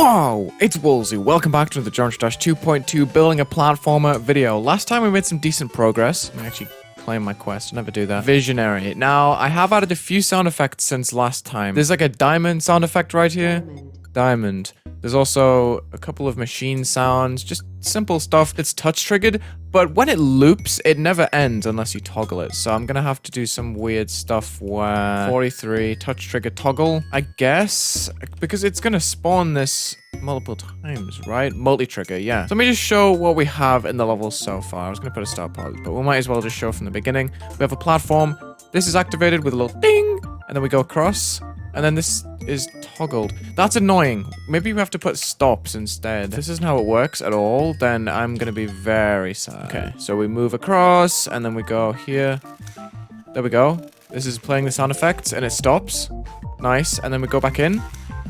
Whoa! It's Wulzy. Welcome back to the Journey Dash 2.2 building a platformer video. Last time we made some decent progress. I'm actually claim my quest. I never do that. Visionary. Now, I have added a few sound effects since last time. There's like a diamond sound effect right here. Diamond. There's also a couple of machine sounds, just simple stuff that's touch triggered, but when it loops, it never ends unless you toggle it. So I'm gonna have to do some weird stuff where 43 touch trigger toggle, I guess, because it's gonna spawn this multiple times, right? Multi-trigger, yeah. So let me just show what we have in the levels so far. I was gonna put a start pause, but we might as well just show from the beginning. We have a platform. This is activated with a little ding, and then we go across. And then this is toggled. That's annoying. Maybe we have to put stops instead. This isn't how it works at all. Then I'm gonna be very sad. Okay, so we move across, and then we go here. There we go. This is playing the sound effects, and it stops. Nice. And then we go back in.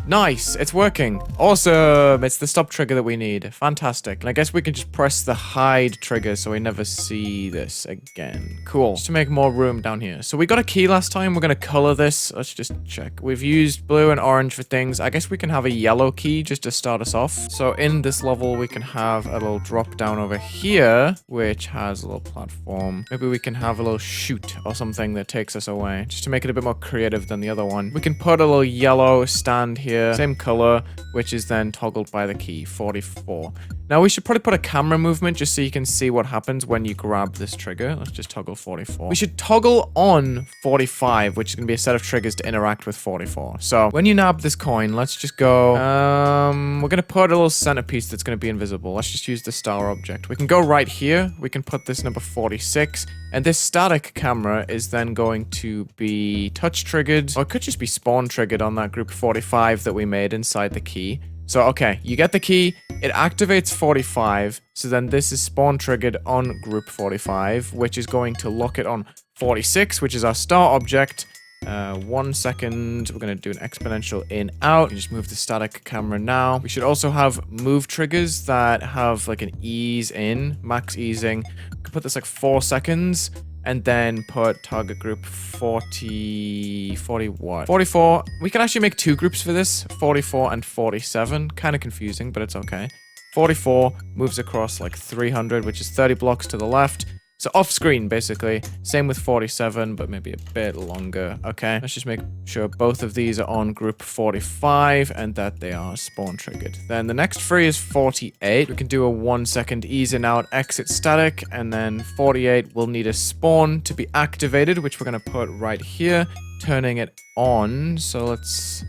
Nice. It's working. Awesome. It's the stop trigger that we need. Fantastic. And I guess we can just press the hide trigger so we never see this again. Cool. Just to make more room down here. So we got a key last time. We're going to color this. Let's just check. We've used blue and orange for things. I guess we can have a yellow key just to start us off. So in this level, we can have a little drop down over here, which has a little platform. Maybe we can have a little chute or something that takes us away, just to make it a bit more creative than the other one. We can put a little yellow stand here. Same color, which is then toggled by the key, 44. Now we should probably put a camera movement just so you can see what happens when you grab this trigger. Let's just toggle 44. We should toggle on 45, which is going to be a set of triggers to interact with 44. So when you nab this coin, let's just go, we're going to put a little centerpiece that's going to be invisible. Let's just use the star object. We can go right here. We can put this number 46. And this static camera is then going to be touch triggered, or it could just be spawn triggered on that group 45 that we made inside the key. So, okay, you get the key, it activates 45, so then this is spawn triggered on group 45, which is going to lock it on 46, which is our star object. 1 second, we're going to do an exponential in out. Just move the static camera now. We should also have move triggers that have like an ease in, max easing. We could put this like 4 seconds. And then put target group 40 what? 44. We can actually make two groups for this, 44 and 47. Kind of confusing, but it's okay. 44 moves across like 300, which is 30 blocks to the left. So off screen, basically. Same with 47, but maybe a bit longer. Okay, let's just make sure both of these are on group 45 and that they are spawn triggered. Then the next free is 48. We can do a 1 second ease in out, exit static, and then 48 will need a spawn to be activated, which we're going to put right here, turning it on. So let's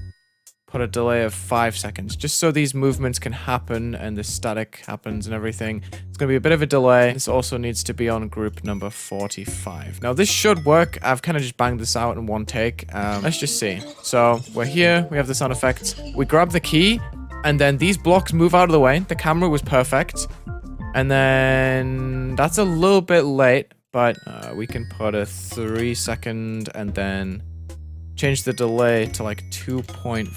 put a delay of 5 seconds, just so these movements can happen and the static happens and everything. It's going to be a bit of a delay. This also needs to be on group number 45. Now, this should work. I've kind of just banged this out in one take. Let's just see. So, we're here. We have the sound effects. We grab the key, and then these blocks move out of the way. The camera was perfect. And then that's a little bit late, but we can put a 3 second and then change the delay to like 2.5.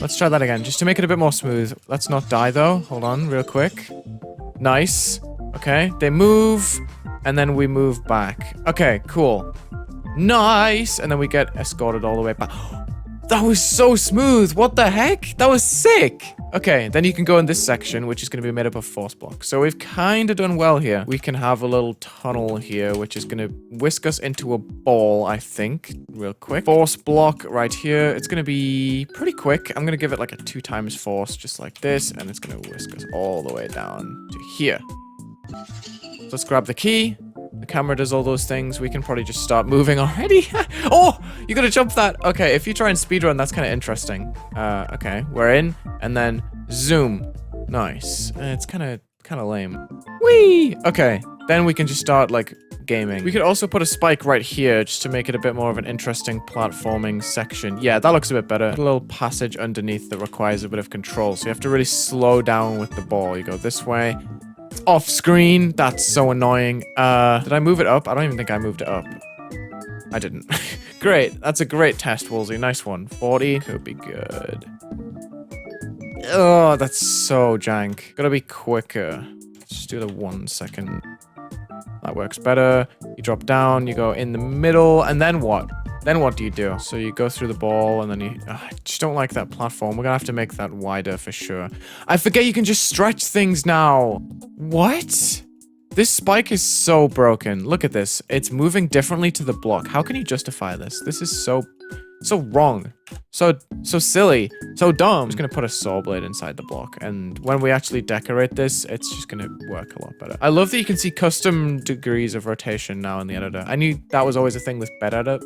Let's try that again, just to make it a bit more smooth. Let's not die, though. Hold on, real quick. Nice. Okay, they move, and then we move back. Okay, cool. Nice! And then we get escorted all the way back. That was so smooth! What the heck? That was sick! Okay, then you can go in this section, which is going to be made up of force blocks. So we've kind of done well here. We can have a little tunnel here, which is going to whisk us into a ball, I think. Real quick. Force block right here. It's going to be pretty quick. I'm going to give it like a 2 times force, just like this. And it's going to whisk us all the way down to here. So let's grab the key. The camera does all those things. We can probably just start moving already. Oh, you gotta jump that. Okay, if you try and speedrun, that's kind of interesting. Okay, we're in, and then zoom. Nice. It's kind of lame. Whee! Okay, then we can just start like gaming. We could also put a spike right here just to make it a bit more of an interesting platforming section. Yeah, that looks a bit better. Put a little passage underneath that requires a bit of control. So you have to really slow down with the ball. You go this way. Off screen. That's so annoying. Did I move it up? I don't even think I moved it up. I didn't. Great. That's a great test, Wulzy. Nice one. 40 could be good. Oh, that's so jank. Gotta be quicker. Let's just do the 1 second. That works better. You drop down, you go in the middle, and then what? Then what do you do? So you go through the ball and then you... I just don't like that platform. We're gonna have to make that wider for sure. I forget you can just stretch things now. What? This spike is so broken. Look at this. It's moving differently to the block. How can you justify this? This is so wrong. So silly. So dumb. I'm just gonna put a saw blade inside the block, and when we actually decorate this, it's just gonna work a lot better. I love that you can see custom degrees of rotation now in the editor. I knew that was always a thing with bed editor.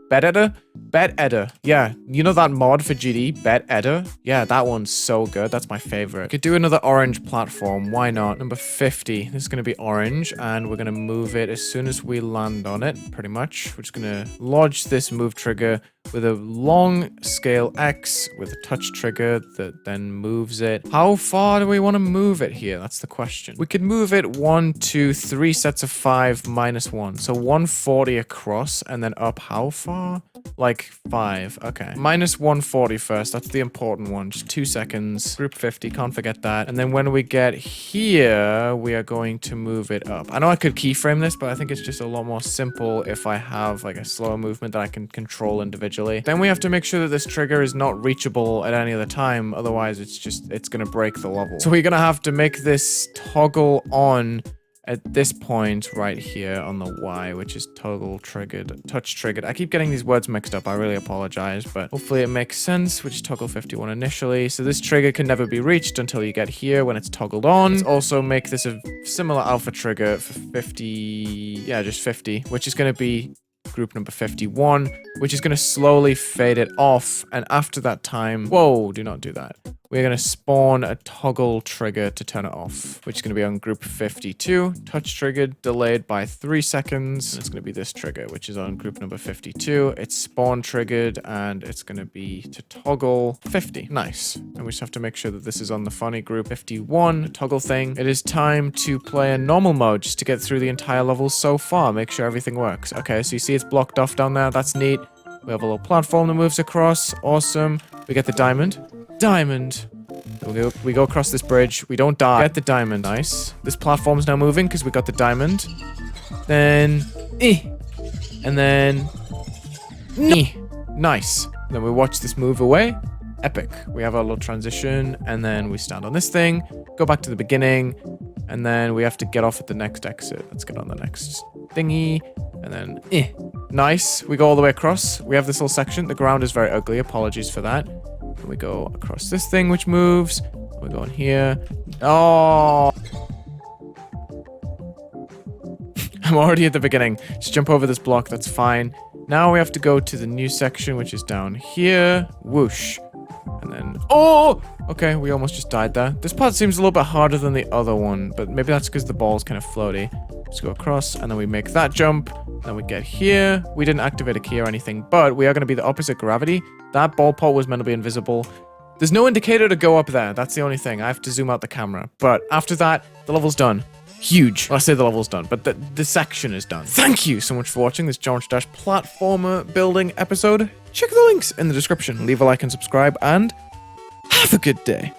Bed editor. Yeah, you know that mod for GD, bed editor? Yeah, that one's so good. That's my favorite. Could do another orange platform. Why not? Number 50. This is gonna be orange, and we're gonna move it as soon as we land on it, pretty much. We're just gonna lodge this move trigger with a long scale X with a touch trigger that then moves it. How far do we want to move it here? That's the question. We could move it 1, 2, 3 sets of 5 minus 1. So 140 across and then up how far? Like 5. Okay. Minus 140 first. That's the important one. Just 2 seconds. Group 50. Can't forget that. And then when we get here, we are going to move it up. I know I could keyframe this, but I think it's just a lot more simple if I have like a slower movement that I can control individually. Then we have to make sure that this trigger is not reachable at any other time. Otherwise, it's gonna break the level. So we're gonna have to make this toggle on at this point right here on the Y, which is toggle triggered, touch triggered. I keep getting these words mixed up. I really apologize, but hopefully it makes sense, which is toggle 51 initially. So this trigger can never be reached until you get here when it's toggled on. Let's also make this a similar alpha trigger for 50, yeah, just 50, which is gonna be group number 51, which is going to slowly fade it off. And after that time, whoa, do not do that. We're going to spawn a toggle trigger to turn it off, which is going to be on group 52. Touch triggered, delayed by 3 seconds. It's going to be this trigger, which is on group number 52. It's spawn triggered, and it's going to be to toggle 50. Nice. And we just have to make sure that this is on the funny group 51 toggle thing. It is time to play in normal mode just to get through the entire level so far. Make sure everything works. Okay, so you see it's blocked off down there. That's neat. We have a little platform that moves across. Awesome. We get the diamond. Diamond. We go across this bridge. We don't die. Get the diamond. Nice. This platform's now moving because we got the diamond. Then... And then... Nice. Then we watch this move away. Epic. We have our little transition. And then we stand on this thing. Go back to the beginning. And then we have to get off at the next exit. Let's get on the next thingy. And then... Nice. We go all the way across. We have this little section. The ground is very ugly. Apologies for that. And we go across this thing, which moves. We go in here. Oh! I'm already at the beginning. Just jump over this block. That's fine. Now we have to go to the new section, which is down here. Whoosh. And then... Oh! Okay, we almost just died there. This part seems a little bit harder than the other one, but maybe that's because the ball's kind of floaty. Let's go across, and then we make that jump. Then we get here. We didn't activate a key or anything, but we are going to be the opposite gravity. That ball pot was meant to be invisible. There's no indicator to go up there. That's the only thing. I have to zoom out the camera. But after that, the level's done. Huge. Well, I say the level's done, but the section is done. Thank you so much for watching this George Dash platformer building episode. Check the links in the description. Leave a like and subscribe, and have a good day.